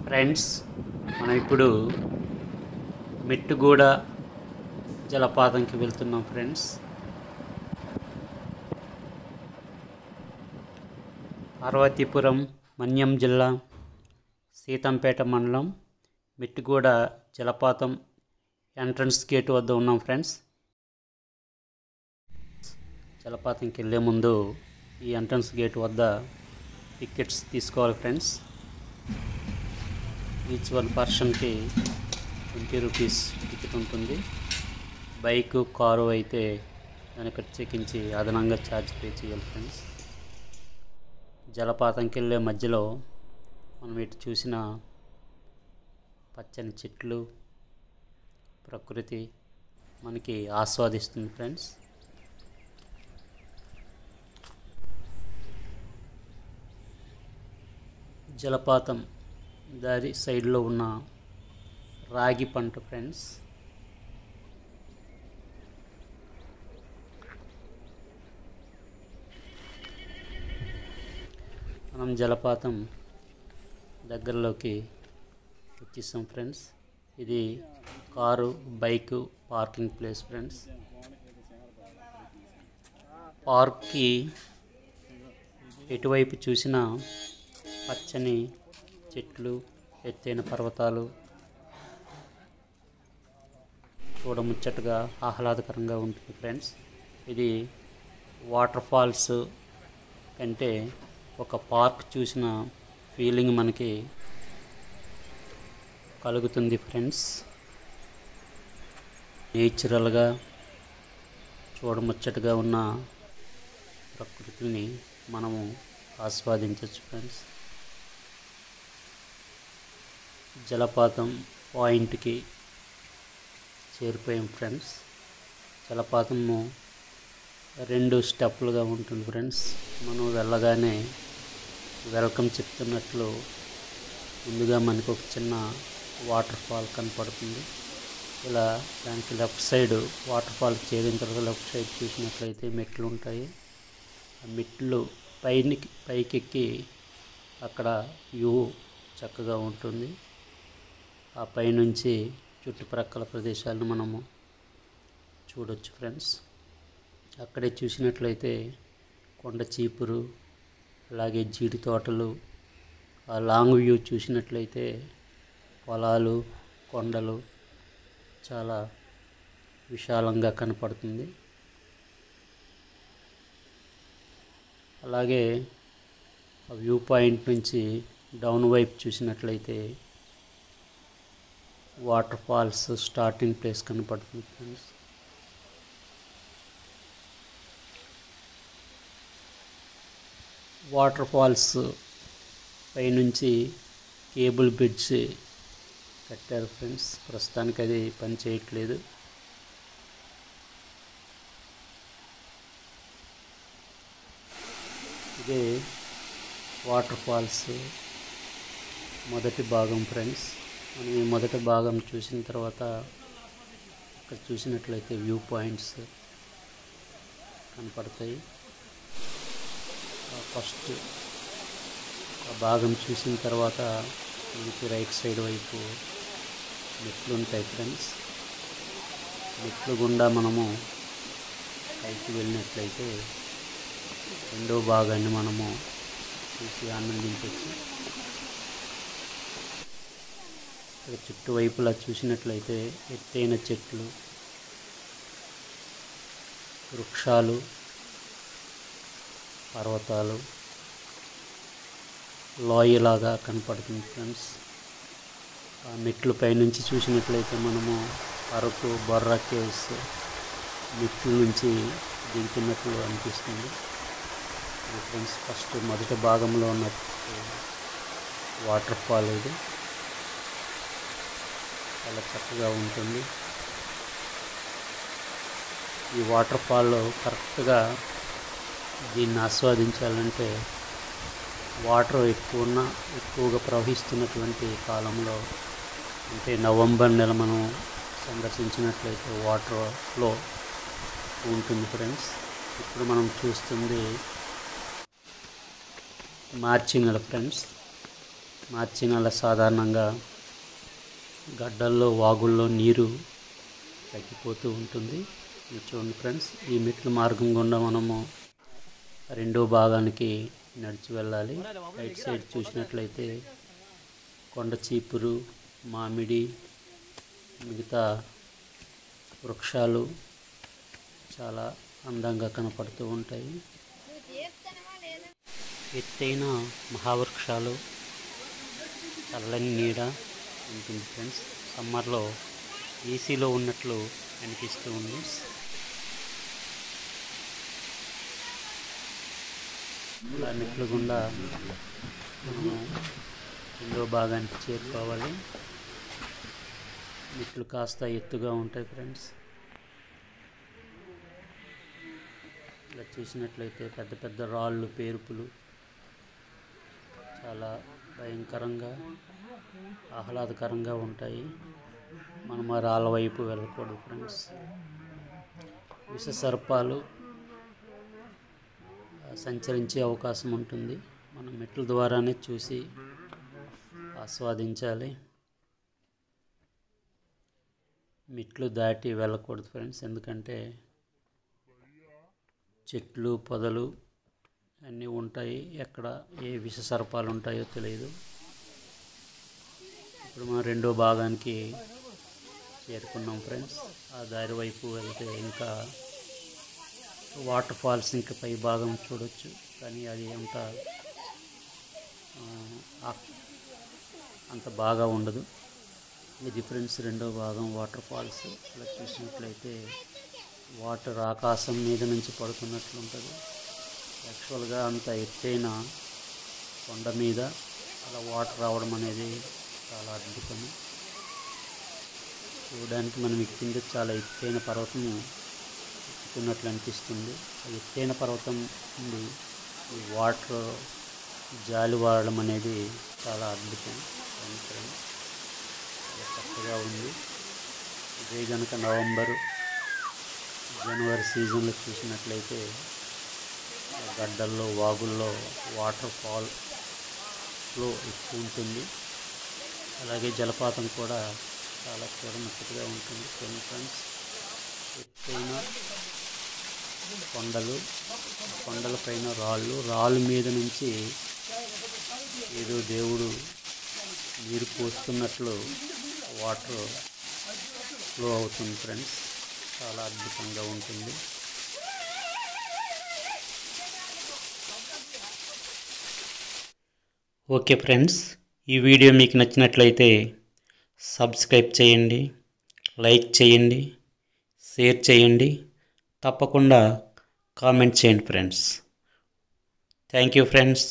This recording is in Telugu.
ఫ్రెండ్స్, మనం ఇప్పుడు మెట్టుగూడ జలపాతంకి వెళ్తున్నాం ఫ్రెండ్స్. పార్వతీపురం, మన్యం జిల్లా, సీతంపేట మండలం, మెట్టుగూడ జలపాతం ఎంట్రన్స్ గేట్ వద్ద ఉన్నాం ఫ్రెండ్స్. జలపాతంకి వెళ్ళే ముందు ఈ ఎంట్రన్స్ గేట్ వద్ద టికెట్స్ తీసుకోవాలి ఫ్రెండ్స్. ఈచ్ వన్ పర్సన్కి 20 రూపీస్ టికెట్ ఉంటుంది. బైకు, కారు అయితే దాన్ని ప్రత్యేకించి అదనంగా ఛార్జ్ పే చేయాలి ఫ్రెండ్స్. జలపాతంకి వెళ్ళే మధ్యలో మనం ఇటు చూసిన పచ్చని చెట్లు, ప్రకృతి మనకి ఆస్వాదిస్తుంది ఫ్రెండ్స్. జలపాతం దారి సైడ్లో ఉన్న రాగి పంట ఫ్రెండ్స్. మనం జలపాతం దగ్గరలోకి వచ్చేసాం ఫ్రెండ్స్. ఇది car, bike parking place friends. పార్క్కి ఎటువైపు చూసినా పచ్చని చెట్లు, ఎత్తైన పర్వతాలు చూడముచ్చటగా ఆహ్లాదకరంగా ఉంటుంది ఫ్రెండ్స్. ఇది వాటర్ ఫాల్స్ కంటే ఒక పార్క్ చూసిన ఫీలింగ్ మనకి కలుగుతుంది ఫ్రెండ్స్. నేచురల్గా చూడముచ్చటగా ఉన్న ప్రకృతిని మనము ఆస్వాదించవచ్చు ఫ్రెండ్స్. జలపాతం పాయింట్కి చేరిపోయాం ఫ్రెండ్స్. జలపాతము 2 స్టెప్పులుగా ఉంటుంది ఫ్రెండ్స్. మనం వెళ్ళగానే వెల్కమ్ చెప్తున్నట్లు ముందుగా మనకు ఒక చిన్న వాటర్ ఫాల్ కనపడుతుంది. ఇలా దానికి లెఫ్ట్ సైడ్ వాటర్ ఫాల్ చేరిన తర్వాత లెఫ్ట్ సైడ్ చూసినట్లయితే మెట్లు ఉంటాయి. ఆ మెట్లు పైకెక్కి అక్కడ వ్యూ చక్కగా ఉంటుంది. ఆ పైనుంచి చుట్టుప్రక్కల ప్రదేశాలను మనము చూడొచ్చు ఫ్రెండ్స్. అక్కడే చూసినట్లయితే కొండ చీపురు, అలాగే జీడి తోటలు, ఆ లాంగ్ వ్యూ చూసినట్లయితే పొలాలు, కొండలు చాలా విశాలంగా కనపడుతుంది. అలాగే ఆ వ్యూ పాయింట్ నుంచి డౌన్ వైపు చూసినట్లయితే వాటర్ ఫాల్స్ స్టార్టింగ్ ప్లేస్ కనపడుతుంది ఫ్రెండ్స్. వాటర్ ఫాల్స్ పైనుంచి కేబుల్ బ్రిడ్జ్ కట్టారు ఫ్రెండ్స్. ప్రస్తుతానికి అది పని చేయట్లేదు. ఇదే వాటర్ ఫాల్స్ మొదటి భాగం ఫ్రెండ్స్. మనం ఈ మొదటి భాగం చూసిన తర్వాత ఇక్కడ చూసినట్లయితే వ్యూ పాయింట్స్ కనపడతాయి. ఫస్ట్ ఆ భాగం చూసిన తర్వాత మనకి రైట్ సైడ్ వైపు మెట్లు ఉంటాయి ఫ్రెండ్స్. మెట్లు గుండా మనము పైకి వెళ్ళినట్లయితే రెండో భాగాన్ని మనము చూసి ఆనందించవచ్చు. ఇక్కడ చుట్టువైపులా చూసినట్లయితే ఎత్తైన చెట్లు, వృక్షాలు, పర్వతాలు, లోయలాగా కనపడుతుంది ఫ్రెండ్స్. ఆ మెట్లు పైనుంచి చూసినట్లయితే మనము అరకు, బొర్రా కేవ్స్ మెట్ల నుంచి దిగుతున్నట్లు అనిపిస్తుంది ఫ్రెండ్స్. ఫస్ట్ మొదటి భాగంలో ఉన్న వాటర్ ఫాల్ ఇది చాలా చక్కగా ఉంటుంది. ఈ వాటర్ ఫాల్లో కరెక్ట్గా దీన్ని ఆస్వాదించాలంటే వాటర్ ఎక్కువగా ప్రవహిస్తున్నటువంటి కాలంలో, అంటే నవంబర్ నెల మనం సందర్శించినట్లయితే వాటర్ ఫ్లో ఉంటుంది ఫ్రెండ్స్. ఇప్పుడు మనం చూస్తుంది మార్చి నెల ఫ్రెండ్స్. మార్చి నెల సాధారణంగా గడ్డల్లో వాగుల్లో నీరు తగ్గిపోతూ ఉంటుంది. ఇది చూడండి ఫ్రెండ్స్, ఈ మెట్ల మార్గం గుండా మనము రెండో భాగానికి నడిచి వెళ్ళాలి. రైట్ సైడ్ చూసినట్లయితే కొండ చీపురు, మామిడి, మిగతా వృక్షాలు చాలా అందంగా కనపడుతూ ఉంటాయి. ఎత్తైన మహావృక్షాలు, చల్లని నీడ ఉంటుంది ఫ్రెండ్స్. సమ్మర్లో ఏసీలో ఉన్నట్లు అనిపిస్తూ ఉంది. ఇలా మెట్ల గుండా మనము రెండో భాగానికి చేరుకోవాలి. మెట్లు కాస్త ఎత్తుగా ఉంటాయి ఫ్రెండ్స్. ఇలా చూసినట్లయితే పెద్ద పెద్ద రాళ్ళు, పేరుపులు చాలా భయంకరంగా ఆహ్లాదకరంగా ఉంటాయి. మనం ఆ రాళ్ళ వైపు వెళ్ళకూడదు ఫ్రెండ్స్. విష సర్పాలు సంచరించే అవకాశం ఉంటుంది. మనం మెట్ల ద్వారానే చూసి ఆస్వాదించాలి. మెట్లు దాటి వెళ్ళకూడదు ఫ్రెండ్స్, ఎందుకంటే చెట్లు, పొదలు అన్నీ ఉంటాయి. ఎక్కడ ఏ విష సర్పాలు ఉంటాయో తెలియదు. ఇప్పుడు మనం రెండో భాగానికి చేరుకున్నాం ఫ్రెండ్స్. ఆ దారి వైపు వెళ్తే ఇంకా వాటర్ ఫాల్స్ ఇంకా పై భాగం చూడొచ్చు, కానీ అది అంత బాగా ఉండదు. ఇది ఫ్రెండ్స్ రెండో భాగం వాటర్ ఫాల్స్. ఇలా చూసినట్లయితే వాటర్ ఆకాశం మీద నుంచి పడుతున్నట్లు ఉంటుంది. యాక్చువల్గా అంత ఎత్తైన కొండ మీద అలా వాటర్ రావడం అనేది చాలా అద్భుతం. చూడడానికి మనం ఎక్కింది చాలా ఎత్తైన పర్వతం ఎక్కుతున్నట్లు అనిపిస్తుంది. ఎత్తైన పర్వతం నుండి ఈ వాటర్ జాలి వాడడం అనేది చాలా అద్భుతం. చాలా చక్కగా ఉంది. ఇదే కనుక నవంబరు, జనవరి సీజన్లో చూసినట్లయితే గడ్డల్లో, వాగుల్లో వాటర్ ఫాల్లో ఎక్కువ ఉంటుంది. అలాగే జలపాతం కూడా చాలా చూడముచ్చటగా ఉంటుంది. కొన్ని ఫ్రెండ్స్ ఎత్తైన కొండలు, కొండల పైన రాళ్ళు మీద నుంచి ఏదో దేవుడు నీరు పోస్తున్నట్లు వాటర్ ఫ్లో అవుతుంది ఫ్రెండ్స్. చాలా అద్భుతంగా ఉంటుంది. ఓకే ఫ్రెండ్స్, ఈ వీడియో మీకు నచ్చినట్లయితే సబ్స్క్రైబ్ చేయండి, లైక్ చేయండి, షేర్ చేయండి, తప్పకుండా కామెంట్ చేయండి ఫ్రెండ్స్. Thank you friends.